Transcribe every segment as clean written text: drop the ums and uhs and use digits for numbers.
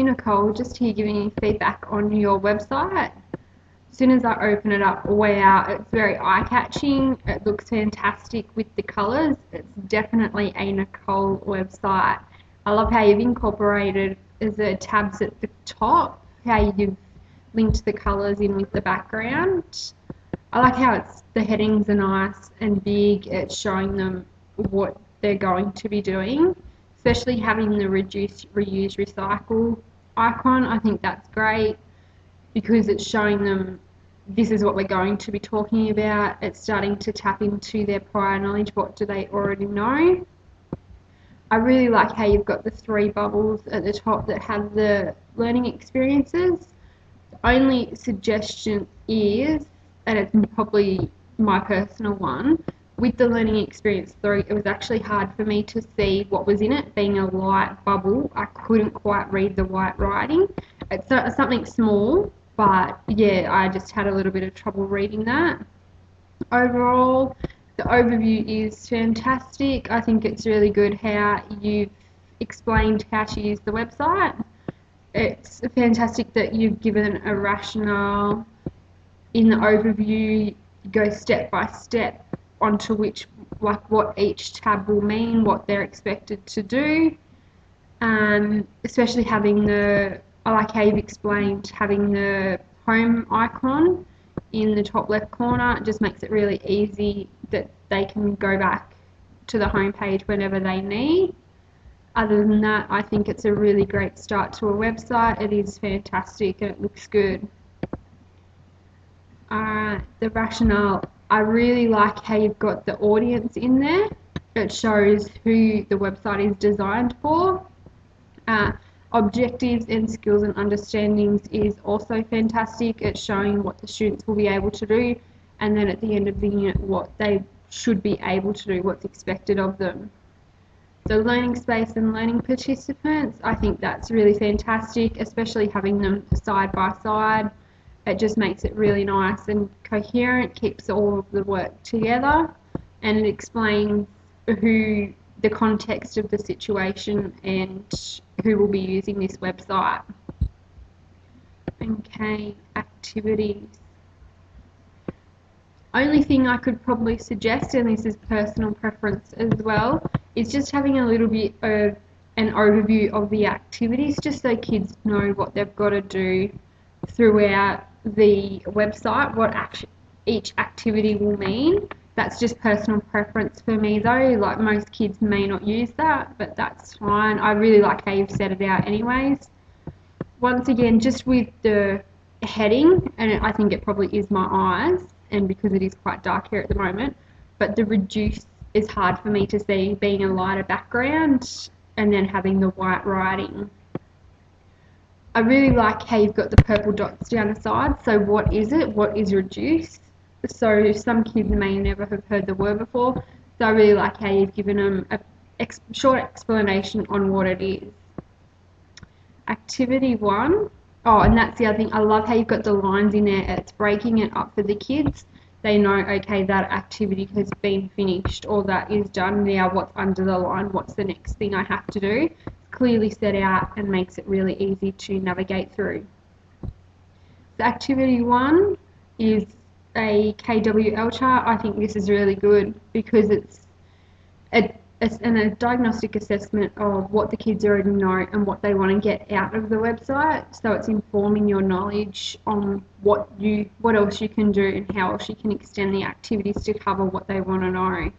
Nicole, just here giving you feedback on your website. As soon as I open it up, wow, it's very eye-catching. It looks fantastic with the colours. It's definitely a Nicole website. I love how you've incorporated the tabs at the top, how you've linked the colours in with the background. I like how the headings are nice and big. It's showing them what they're going to be doing, especially having the reduce, reuse, recycle icon. I think that's great because it's showing them this is what we're going to be talking about. It's starting to tap into their prior knowledge. What do they already know? I really like how you've got the 3 bubbles at the top that have the learning experiences. The only suggestion is, and it's probably my personal one, with the learning experience 3, it was actually hard for me to see what was in it. Being a light bubble, I couldn't quite read the white writing. It's something small, but yeah, I just had a little bit of trouble reading that. Overall, the overview is fantastic. I think it's really good how you've explained how to use the website. It's fantastic that you've given a rationale in the overview. You go step by step onto what each tab will mean, what they're expected to do. Especially having I like how you've explained having the home icon in the top left corner. It just makes it really easy that they can go back to the home page whenever they need. Other than that, I think it's a really great start to a website. It is fantastic and it looks good. The rationale, I really like how you've got the audience in there. It shows who the website is designed for. Objectives and skills and understandings is also fantastic. It's showing what the students will be able to do, and then at the end of the unit what they should be able to do, what's expected of them. The learning space and learning participants, I think that's really fantastic, especially having them side by side. It just makes it really nice and coherent, keeps all of the work together, and it explains the context of the situation and who will be using this website. Okay, activities. Only thing I could probably suggest, and this is personal preference as well, is just having a little bit of an overview of the activities, just so kids know what they've got to do throughout the website, what each activity will mean. That's just personal preference for me though. Like, most kids may not use that, but that's fine. I really like how you've set it out anyways. Once again, just with the heading, and I think it probably is my eyes, and because it is quite dark here at the moment, but the reduce is hard for me to see, being a lighter background and then having the white writing. I really like how you've got the purple dots down the side. So what is it? What is reduce? So some kids may never have heard the word before. So I really like how you've given them a short explanation on what it is. Activity 1. Oh, and that's the other thing. I love how you've got the lines in there. It's breaking it up for the kids. They know, okay, that activity has been finished, or that is done. Now what's under the line? What's the next thing I have to do? Clearly set out and makes it really easy to navigate through. The activity 1 is a KWL chart. I think this is really good because it's a diagnostic assessment of what the kids already know and what they want to get out of the website. So it's informing your knowledge on what else you can do and how else you can extend the activities to cover what they want to know.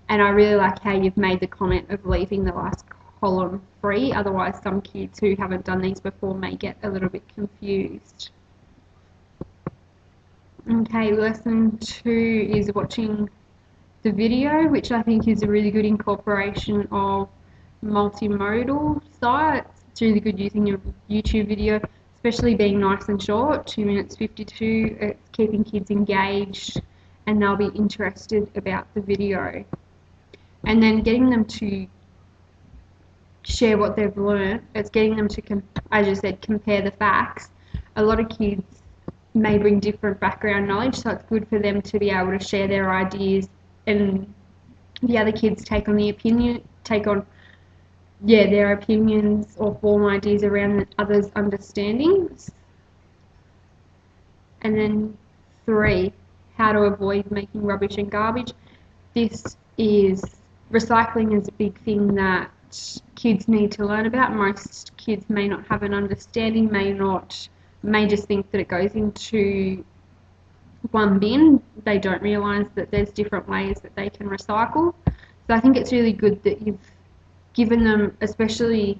And I really like how you've made the comment of leaving the last column free, otherwise some kids who haven't done these before may get a little bit confused. Okay, lesson 2 is watching the video, which I think is a really good incorporation of multimodal sites. It's really good using your YouTube video, especially being nice and short, 2 minutes 52. It's keeping kids engaged and they'll be interested about the video. And then getting them to share what they've learned. It's getting them to, as you said, compare the facts. A lot of kids may bring different background knowledge, so it's good for them to be able to share their ideas, and the other kids take on yeah, their opinions or form ideas around others' understandings. And then 3, how to avoid making rubbish and garbage. This is recycling is a big thing that kids need to learn about. Most kids may not have an understanding, may just think that it goes into one bin. They don't realise that there's different ways that they can recycle. So I think it's really good that you've given them, especially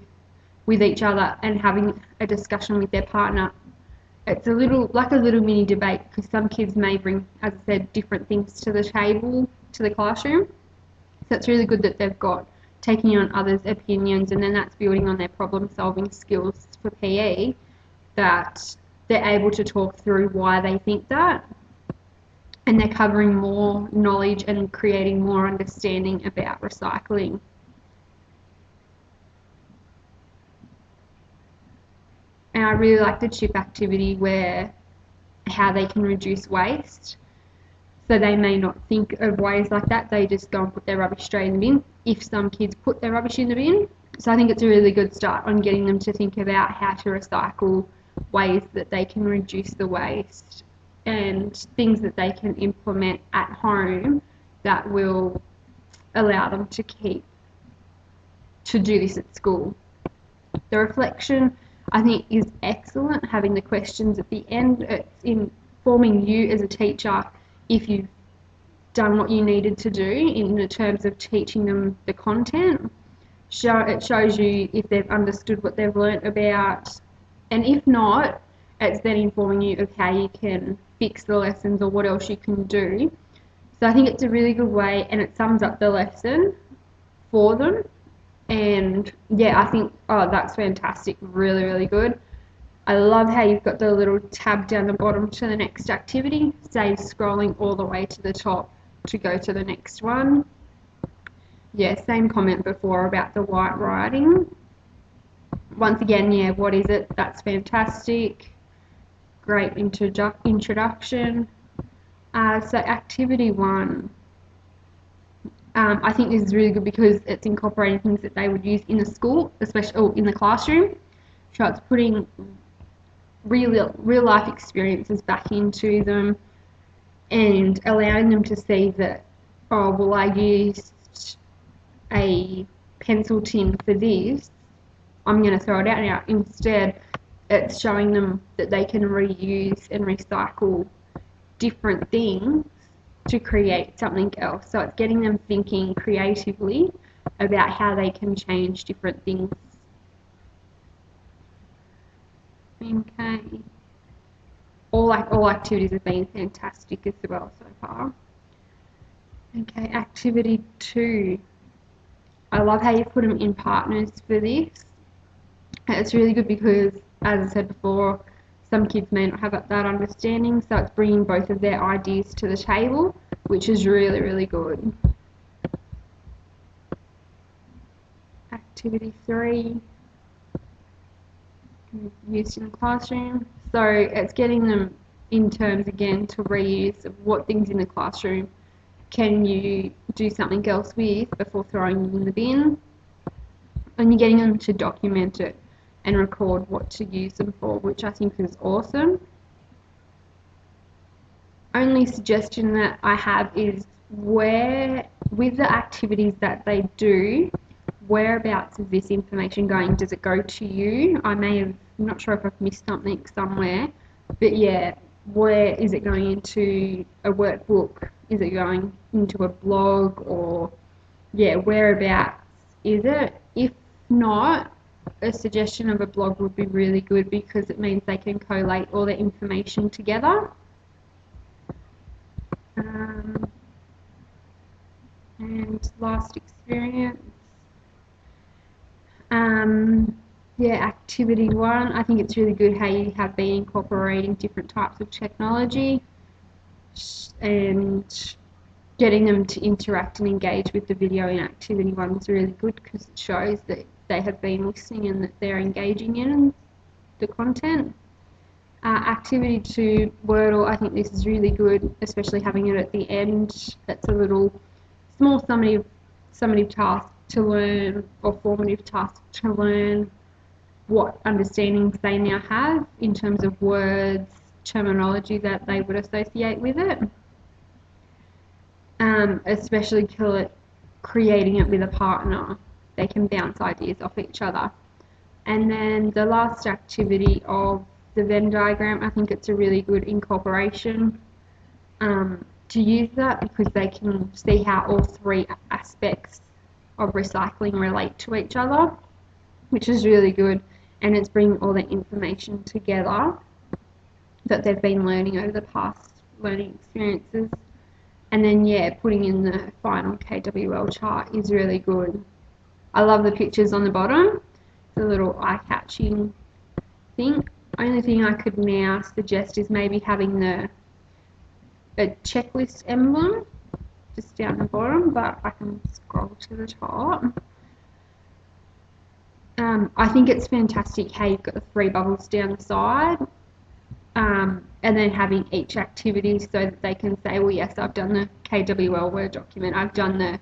with each other and having a discussion with their partner. It's a little mini debate because some kids may bring, as I said, different things to the table, to the classroom. So it's really good that they've got taking on others' opinions, and then that's building on their problem solving skills for PE, that they're able to talk through why they think that, and they're covering more knowledge and creating more understanding about recycling. And I really like the chip activity where how they can reduce waste. So they may not think of ways like that, they just go and put their rubbish straight in the bin, if some kids put their rubbish in the bin. So I think it's a really good start on getting them to think about how to recycle, ways that they can reduce the waste, and things that they can implement at home that will allow them to do this at school. The reflection, I think, is excellent, having the questions at the end. It's informing you as a teacher if you've done what you needed to do in the terms of teaching them the content. It shows you if they've understood what they've learnt about, and if not, it's then informing you of how you can fix the lessons or what else you can do. So I think it's a really good way, and it sums up the lesson for them. And yeah, I think, that's fantastic, really, really good. I love how you've got the little tab down the bottom to the next activity, save scrolling all the way to the top to go to the next one. Yeah, same comment before about the white writing. Once again, yeah, what is it? That's fantastic. Great introduction. So activity 1. I think this is really good because it's incorporating things that they would use in the school, especially in the classroom. So it's putting real life experiences back into them and allowing them to see that, oh, well, I used a pencil tin for this, I'm going to throw it out now. Instead, it's showing them that they can reuse and recycle different things to create something else. So it's getting them thinking creatively about how they can change different things. Okay. All activities have been fantastic as well so far. Okay, activity 2. I love how you put them in partners for this. It's really good because, as I said before, some kids may not have that understanding, so it's bringing both of their ideas to the table, which is really, really good. Activity 3, used in the classroom. So it's getting them in terms, again, to reuse of what things in the classroom can you do something else with before throwing them in the bin. And you're getting them to document it and record what to use them for, which I think is awesome. Only suggestion that I have is where, with the activities that they do, whereabouts is this information going? Does it go to you? I'm not sure if I've missed something somewhere, but yeah, where is it going into a workbook? Is it going into a blog? Or yeah, whereabouts is it? If not, a suggestion of a blog would be really good because it means they can collate all the information together. And last experience. Yeah, activity 1, I think it's really good how you have been incorporating different types of technology and getting them to interact and engage with the video in activity 1 is really good because it shows that they have been listening and that they're engaging in the content. Activity 2, Wordle, I think this is really good, especially having it at the end. That's a little small summative task to learn, or formative tasks to learn what understandings they now have in terms of words, terminology that they would associate with it. Especially creating it with a partner. They can bounce ideas off each other. And then the last activity of the Venn diagram, I think it's a really good incorporation to use that, because they can see how all three aspects of recycling relate to each other, which is really good, and it's bringing all the information together that they've been learning over the past learning experiences. And then, yeah, putting in the final KWL chart is really good. I love the pictures on the bottom, the little eye-catching thing. Only thing I could now suggest is maybe having a checklist emblem just down the bottom, but I can scroll to the top. I think it's fantastic how you've got the 3 bubbles down the side, and then having each activity so that they can say, well, yes, I've done the KWL Word document, I've done the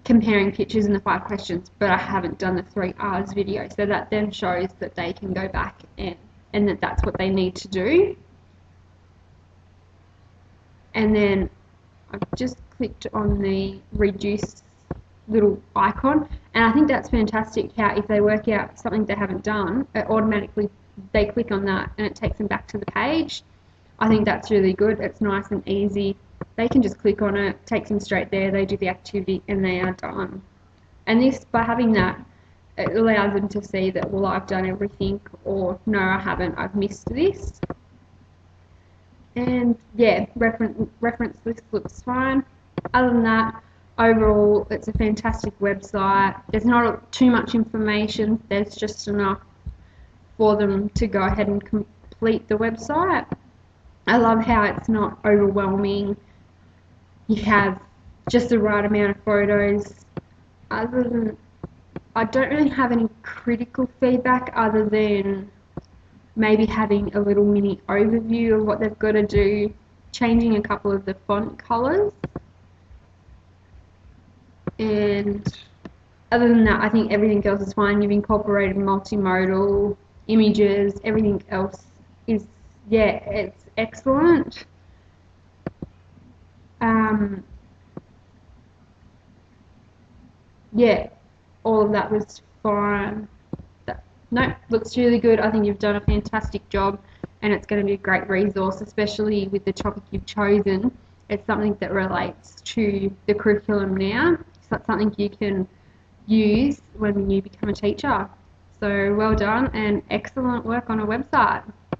comparing pictures and the 5 questions, but I haven't done the 3 R's video. So that then shows that they can go back and that's what they need to do. And then I've just clicked on the reduce little icon, and I think that's fantastic how if they work out something they haven't done, it automatically they click on that and it takes them back to the page. I think that's really good. It's nice and easy. They can just click on it, takes them straight there, they do the activity and they are done. And this, by having that, it allows them to see that, well, I've done everything, or no, I haven't, I've missed this. And yeah, reference list looks fine. Other than that, overall, it's a fantastic website. There's not too much information, there's just enough for them to go ahead and complete the website. I love how it's not overwhelming. You have just the right amount of photos. Other than, I don't really have any critical feedback other than maybe having a little mini overview of what they've got to do, changing a couple of the font colours. And other than that, I think everything else is fine. You've incorporated multimodal images, everything else is, yeah, it's excellent. Yeah, all of that was fine. No, looks really good. I think you've done a fantastic job, and it's going to be a great resource, especially with the topic you've chosen. It's something that relates to the curriculum now, so that's something you can use when you become a teacher. So well done and excellent work on a website.